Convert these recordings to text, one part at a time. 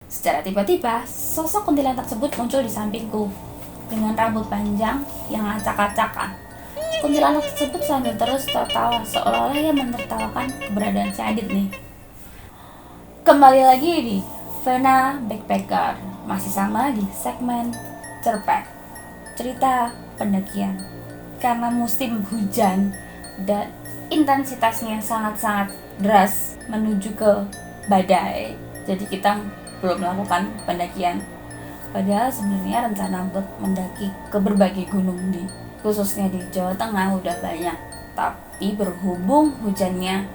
Secara tiba-tiba, sosok kuntilanak tersebut muncul di sampingku dengan rambut panjang yang acak-acakan. Kuntilanak tersebut sambil terus tertawa seolah-olah ia menertawakan keberadaan si Adit nih. Kembali lagi di Vena Backpacker, masih sama di segmen cerpet, cerita pendakian. Karena musim hujan dan intensitasnya sangat-sangat deras menuju ke badai, jadi kita belum melakukan pendakian. Padahal sebenarnya rencana buat mendaki ke berbagai gunung khususnya di Jawa Tengah udah banyak, tapi berhubung hujannya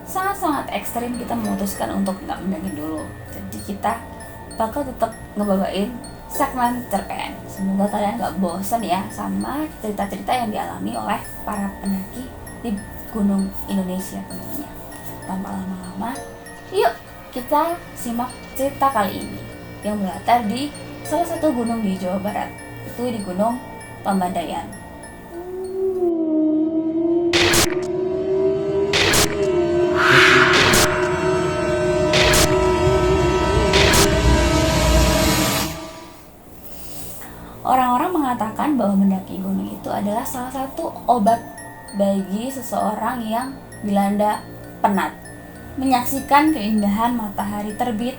sangat-sangat ekstrim, kita memutuskan untuk nggak mendaki dulu. Jadi kita bakal tetap ngebawain segmen cerpen. Semoga kalian nggak bosan ya sama cerita-cerita yang dialami oleh para pendaki di gunung Indonesia tentunya. Tanpa lama-lama, yuk kita simak cerita kali ini yang berlatar di salah satu gunung di Jawa Barat, itu di Gunung Papandayan. Orang-orang mengatakan bahwa mendaki gunung itu adalah salah satu obat bagi seseorang yang dilanda penat. Menyaksikan keindahan matahari terbit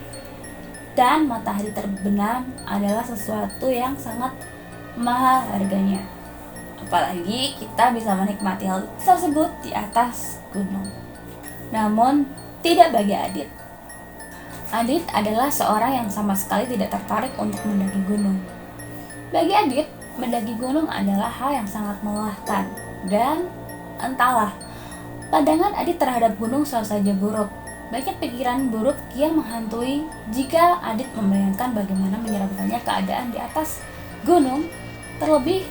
dan matahari terbenam adalah sesuatu yang sangat mahal harganya. Apalagi kita bisa menikmati hal tersebut di atas gunung. Namun tidak bagi Adit. Adit adalah seorang yang sama sekali tidak tertarik untuk mendaki gunung. Bagi Adit, mendaki gunung adalah hal yang sangat melelahkan dan entahlah, pandangan Adit terhadap gunung selalu saja buruk. Banyak pikiran buruk yang menghantui jika Adit membayangkan bagaimana menyeramkannya keadaan di atas gunung, terlebih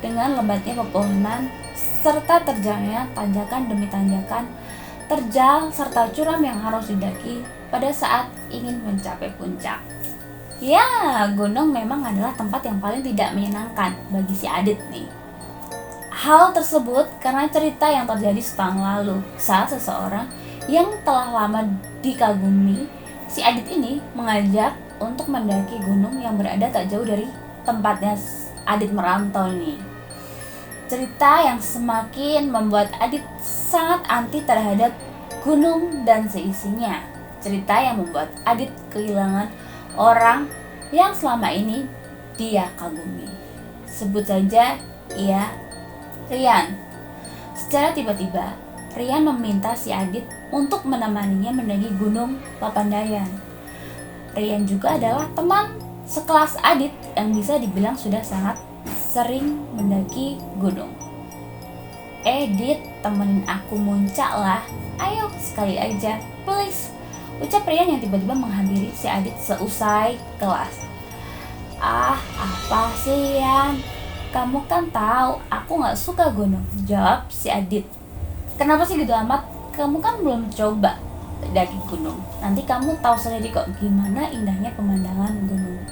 dengan lebatnya pepohonan serta terjalnya tanjakan demi tanjakan, terjal serta curam yang harus didaki pada saat ingin mencapai puncak. Ya, gunung memang adalah tempat yang paling tidak menyenangkan bagi si Adit nih. Hal tersebut karena cerita yang terjadi setahun lalu saat seseorang yang telah lama dikagumi si Adit ini mengajak untuk mendaki gunung yang berada tak jauh dari tempatnya Adit merantau nih. Cerita yang semakin membuat Adit sangat anti terhadap gunung dan seisinya. Cerita yang membuat Adit kehilangan orang yang selama ini dia kagumi. Sebut saja ia Rian. Secara tiba-tiba, Rian meminta si Adit untuk menemaninya mendaki Gunung Papandayan. Rian juga adalah teman sekelas Adit yang bisa dibilang sudah sangat sering mendaki gunung. Dit, temenin aku muncak lah. Ayo, sekali aja, please, ucap Rian yang tiba-tiba menghampiri si Adit seusai kelas. Apa sih Rian? Kamu kan tahu aku gak suka gunung, jawab si Adit. Kenapa sih gitu amat? Kamu kan belum coba daki gunung. Nanti kamu tahu sendiri kok gimana indahnya pemandangan gunung.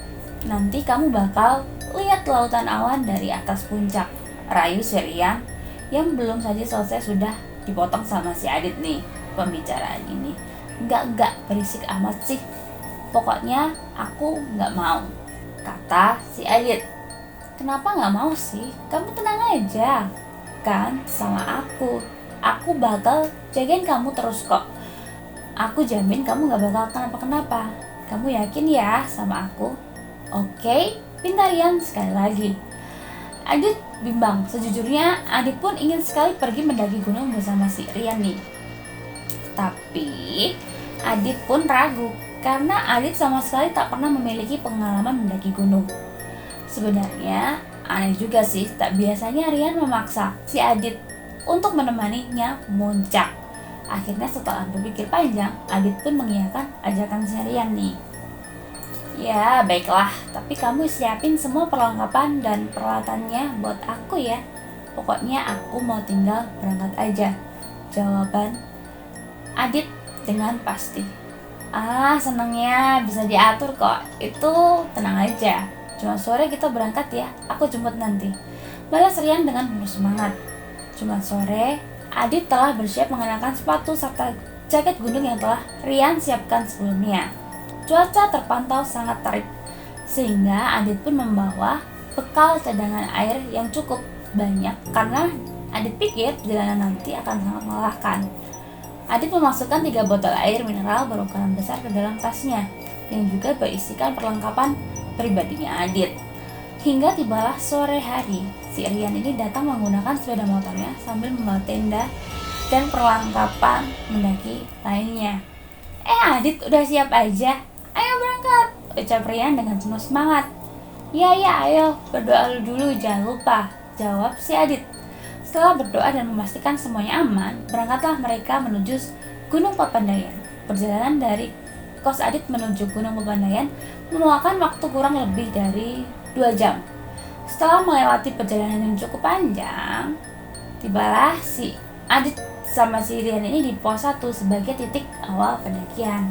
Nanti kamu bakal lihat lautan awan dari atas puncak, rayu si Rian yang belum saja selesai sudah dipotong sama si Adit nih pembicaraan ini. Enggak, berisik amat sih. Pokoknya aku gak mau, kata si Adit. Kenapa gak mau sih? Kamu tenang aja. Kan sama aku bakal jagain kamu terus kok. Aku jamin kamu gak bakal kenapa-kenapa. Kamu yakin ya sama aku? Oke, pintar Rian sekali lagi. Adit bimbang. Sejujurnya Adit pun ingin sekali pergi mendaki gunung bersama si Rian nih. Tapi Adit pun ragu karena Adit sama sekali tak pernah memiliki pengalaman mendaki gunung. Sebenarnya aneh juga sih, tak biasanya Rian memaksa si Adit untuk menemaninya muncak. Akhirnya setelah berpikir panjang, Adit pun mengiyakan ajakan si Rian nih. Ya baiklah, tapi kamu siapin semua perlengkapan dan peralatannya buat aku ya. Pokoknya aku mau tinggal berangkat aja, jawaban Adit dengan pasti. Senangnya bisa diatur kok, itu tenang aja. Cuma sore kita berangkat ya, aku jemput nanti, balas Rian dengan penuh semangat. Cuma sore, Adit telah bersiap mengenakan sepatu serta jaket gunung yang telah Rian siapkan sebelumnya. Cuaca terpantau sangat terik, sehingga Adit pun membawa bekal cadangan air yang cukup banyak karena Adit pikir perjalanan nanti akan sangat melelahkan. Adit memasukkan 3 botol air mineral berukuran besar ke dalam tasnya, yang juga berisikan perlengkapan pribadinya Adit. Hingga tibalah sore hari, si Rian ini datang menggunakan sepeda motornya sambil membawa tenda dan perlengkapan mendaki lainnya. Adit, udah siap aja? Ayo berangkat, ucap Rian dengan penuh semangat. Ya, ayo, berdoa dulu, jangan lupa, jawab si Adit. Setelah berdoa dan memastikan semuanya aman, berangkatlah mereka menuju Gunung Papandayan. Perjalanan dari kos Adit menuju Gunung Papandayan memakan waktu kurang lebih dari 2 jam. Setelah melewati perjalanan yang cukup panjang, tibalah si Adit sama si Rian ini di pos 1 sebagai titik awal pendakian.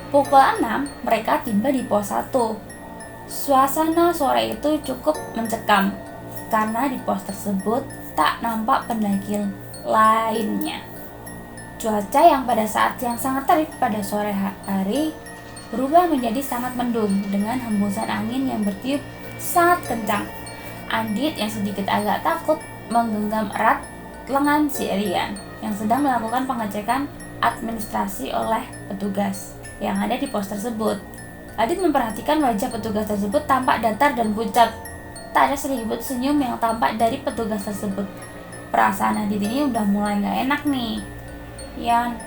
Pukul 6 mereka tiba di pos 1. Suasana sore itu cukup mencekam karena di pos tersebut tak nampak pendaki lainnya. Cuaca yang pada saat yang sangat terik pada sore hari berubah menjadi sangat mendung dengan hembusan angin yang bertiup sangat kencang. Adit yang sedikit agak takut menggenggam erat lengan si Rian yang sedang melakukan pengecekan administrasi oleh petugas yang ada di pos tersebut. Adit memperhatikan wajah petugas tersebut tampak datar dan pucat. Tak ada sedikit senyum yang tampak dari petugas tersebut. Perasaan Adit ini udah mulai gak enak nih. Yan,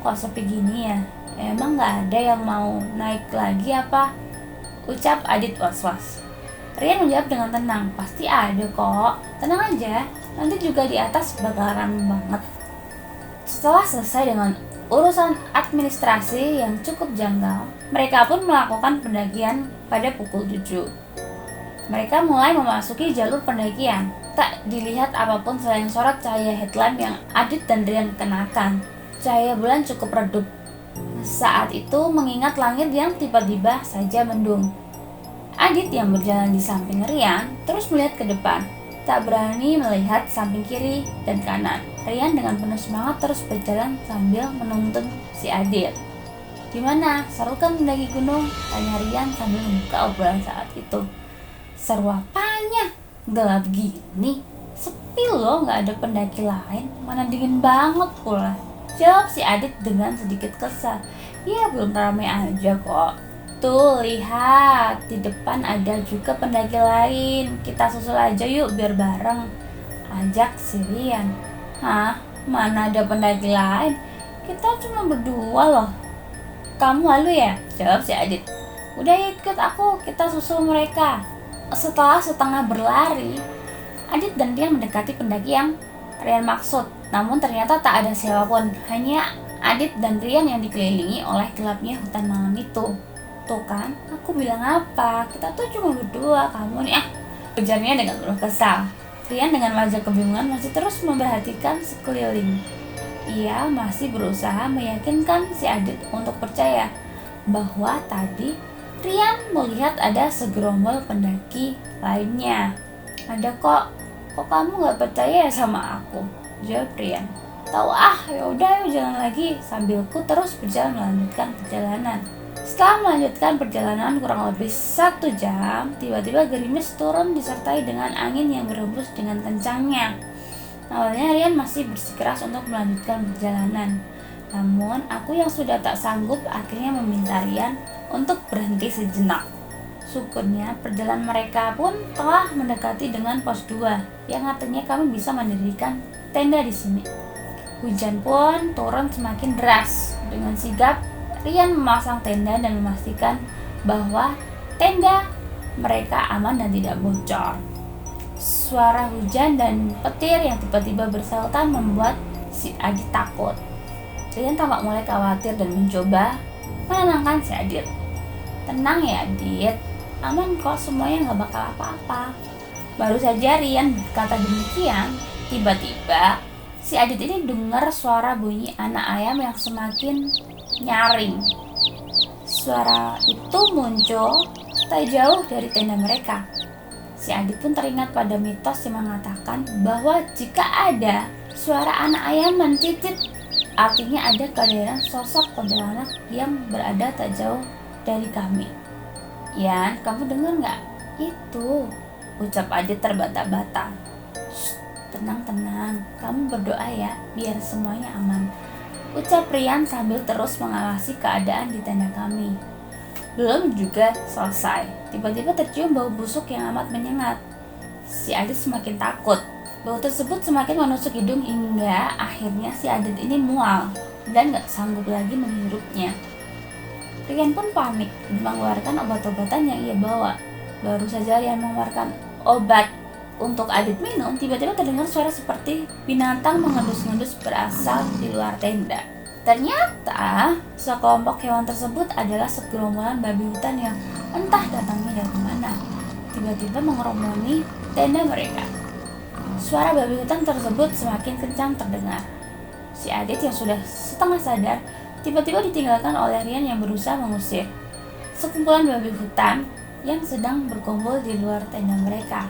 kok sepi gini ya? Emang gak ada yang mau naik lagi apa? Ucap Adit was-was. Rian menjawab dengan tenang, pasti ada kok. Tenang aja, nanti juga di atas bakal rame banget. Setelah selesai dengan urusan administrasi yang cukup janggal, mereka pun melakukan pendakian pada pukul 7. Mereka mulai memasuki jalur pendakian. Tak dilihat apapun selain sorot cahaya headlamp yang Adit dan Rian kenakan. Cahaya bulan cukup redup saat itu mengingat langit yang tiba-tiba saja mendung. Adit yang berjalan di samping Rian terus melihat ke depan, tak berani melihat samping kiri dan kanan. Rian dengan penuh semangat terus berjalan sambil menuntun si Adit. Gimana? Seru kan mendaki gunung? Tanya Rian sambil membuka obrolan saat itu. Seru apanya? Gelap gini. Sepi loh, gak ada pendaki lain. Mana dingin banget pula. Jawab si Adit dengan sedikit kesal. Ya belum ramai aja kok. Tuh lihat, di depan ada juga pendaki lain. Kita susul aja yuk biar bareng, ajak si Rian. Hah? Mana ada pendaki lain? Kita cuma berdua loh. Kamu malu ya? Jawab si Adit. Udah ikut aku, kita susul mereka. Setelah setengah berlari, Adit dan Rian mendekati pendaki yang Rian maksud. Namun ternyata tak ada siapapun, hanya Adit dan Rian yang dikelilingi oleh gelapnya hutan malam itu. Tuh kan, aku bilang apa? Kita tuh cuma berdua, kamu nih ujarnya dengan penuh kesal. Rian dengan wajah kebingungan masih terus memperhatikan sekeliling. Ia masih berusaha meyakinkan si Adit untuk percaya bahwa tadi Rian melihat ada segerombol pendaki lainnya. Ada kok kamu gak percaya sama aku? Jawab Rian. Tahu yaudah yuk jalan lagi, sambilku terus berjalan melanjutkan perjalanan. Setelah melanjutkan perjalanan kurang lebih 1 jam, tiba-tiba gerimis turun disertai dengan angin yang berhembus dengan kencangnya. Awalnya Rian masih bersikeras untuk melanjutkan perjalanan. Namun aku yang sudah tak sanggup akhirnya meminta Rian untuk berhenti sejenak. Syukurnya perjalanan mereka pun telah mendekati dengan pos 2 yang artinya kami bisa mendirikan tenda di sini. Hujan pun turun semakin deras. Dengan sigap Rian memasang tenda dan memastikan bahwa tenda mereka aman dan tidak bocor. Suara hujan dan petir yang tiba-tiba bersahutan membuat si Adit takut. Rian tampak mulai khawatir dan mencoba menenangkan si Adit. Tenang ya Adit, aman kok, semuanya gak bakal apa-apa. Baru saja Rian berkata demikian, tiba-tiba si Adit ini dengar suara bunyi anak ayam yang semakin nyaring. Suara itu muncul tak jauh dari tenda mereka. Si Adit pun teringat pada mitos yang mengatakan bahwa jika ada suara anak ayam mencicit, artinya ada kehadiran sosok kuntilanak yang berada tak jauh dari kami. Yan, kamu dengar nggak? Itu, ucap Adit terbata-bata. Tenang, kamu berdoa ya, biar semuanya aman, ucap Rian sambil terus mengawasi keadaan di tenda kami. Belum juga selesai, tiba-tiba tercium bau busuk yang amat menyengat. Si Adit semakin takut. Bau tersebut semakin menusuk hidung hingga akhirnya si Adit ini mual dan gak sanggup lagi menghirupnya. Rian pun panik mengeluarkan obat-obatan yang ia bawa. Baru saja Rian mengeluarkan obat untuk Adit minum, tiba-tiba terdengar suara seperti binatang mengendus-endus berasal di luar tenda. Ternyata sekelompok hewan tersebut adalah segerombolan babi hutan yang entah datangnya dari mana, tiba-tiba mengeromoni tenda mereka. Suara babi hutan tersebut semakin kencang terdengar. Si Adit yang sudah setengah sadar tiba-tiba ditinggalkan oleh Rian yang berusaha mengusir sekumpulan babi hutan yang sedang berkumpul di luar tenda mereka.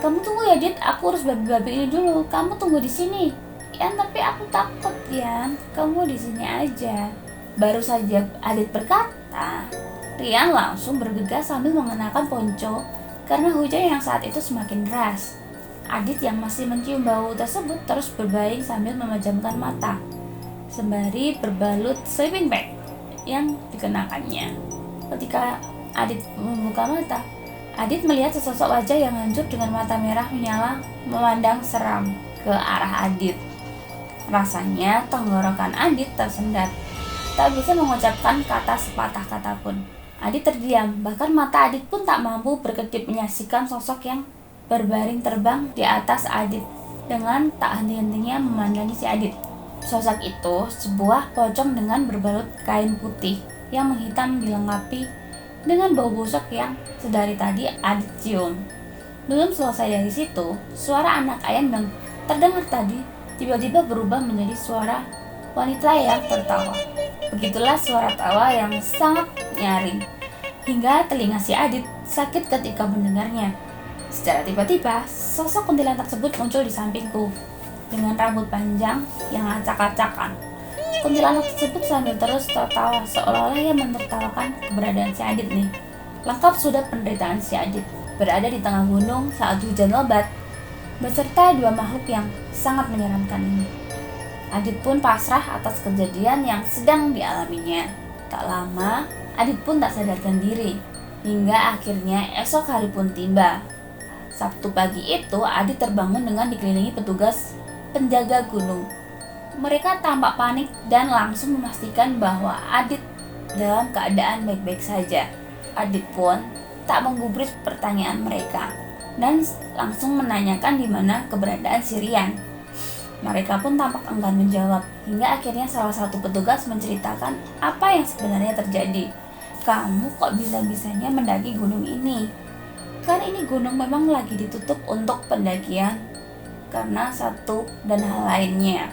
Kamu tunggu ya, Dit, aku urus babi-babi ini dulu. Kamu tunggu di sini. Ya, tapi aku takut, Rian. Kamu di sini aja. Baru saja Adit berkata, Rian langsung bergegas sambil mengenakan ponco karena hujan yang saat itu semakin deras. Adit yang masih mencium bau tersebut terus berbaring sambil memejamkan mata sembari berbalut sleeping bag yang dikenakannya. Ketika Adit membuka mata, Adit melihat sesosok wajah yang hancur dengan mata merah menyala memandang seram ke arah Adit. Rasanya tenggorokan Adit tersendat, tak bisa mengucapkan kata sepatah kata pun. Adit terdiam, bahkan mata Adit pun tak mampu berkedip menyaksikan sosok yang berbaring terbang di atas Adit dengan tak henti-hentinya memandangi si Adit. Sosok itu sebuah pocong dengan berbalut kain putih yang menghitam dilengkapi dengan bau busuk yang sedari tadi Adit cium. Belum selesai dari situ, suara anak ayam yang terdengar tadi tiba-tiba berubah menjadi suara wanita yang tertawa. Begitulah suara tawa yang sangat nyaring, hingga telinga si Adit sakit ketika mendengarnya. Secara tiba-tiba, sosok kuntilanak tersebut muncul di sampingku dengan rambut panjang yang acak-acakan. Kuntilanak tersebut sambil terus tertawa seolah-olah ia menertawakan keberadaan si Adit nih. Lengkap sudah penderitaan si Adit berada di tengah gunung saat hujan lebat beserta dua makhluk yang sangat menyeramkan ini. Adit pun pasrah atas kejadian yang sedang dialaminya. Tak lama, Adit pun tak sadarkan diri hingga akhirnya esok hari pun tiba. Sabtu pagi itu Adit terbangun dengan dikelilingi petugas penjaga gunung. Mereka tampak panik dan langsung memastikan bahwa Adit dalam keadaan baik-baik saja. Adit pun tak menggubris pertanyaan mereka dan langsung menanyakan di mana keberadaan si Rian. Mereka pun tampak enggan menjawab hingga akhirnya salah satu petugas menceritakan apa yang sebenarnya terjadi. Kamu kok bisa-bisanya mendaki gunung ini? Kan ini gunung memang lagi ditutup untuk pendakian karena satu dan hal lainnya.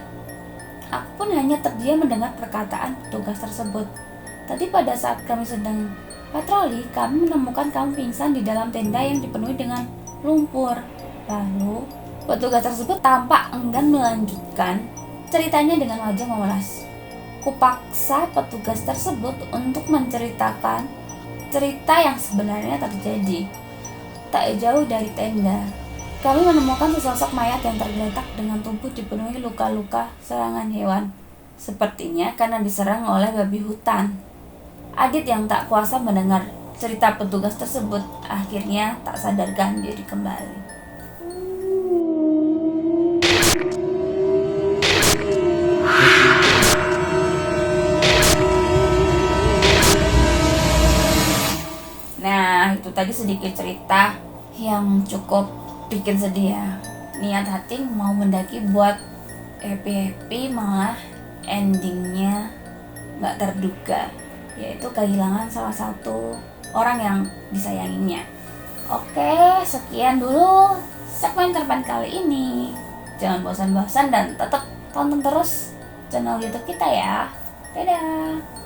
Aku pun hanya terdiam mendengar perkataan petugas tersebut. Tadi pada saat kami sedang patroli, kami menemukan kamu pingsan di dalam tenda yang dipenuhi dengan lumpur. Lalu, petugas tersebut tampak enggan melanjutkan ceritanya dengan wajah memelas. Kupaksa petugas tersebut untuk menceritakan cerita yang sebenarnya terjadi. Tak jauh dari tenda, kami menemukan sesosok mayat yang tergeletak dengan tubuh dipenuhi luka-luka serangan hewan. Sepertinya karena diserang oleh babi hutan. Adit yang tak kuasa mendengar cerita petugas tersebut akhirnya tak sadarkan diri kembali. Nah, itu tadi sedikit cerita yang cukup bikin sedih ya. Niat hati mau mendaki buat happy malah endingnya gak terduga, yaitu kehilangan salah satu orang yang disayanginya. Oke, sekian dulu segmen Cerpen kali ini. Jangan bosan-bosan dan tetap tonton terus channel YouTube kita ya. Dadah.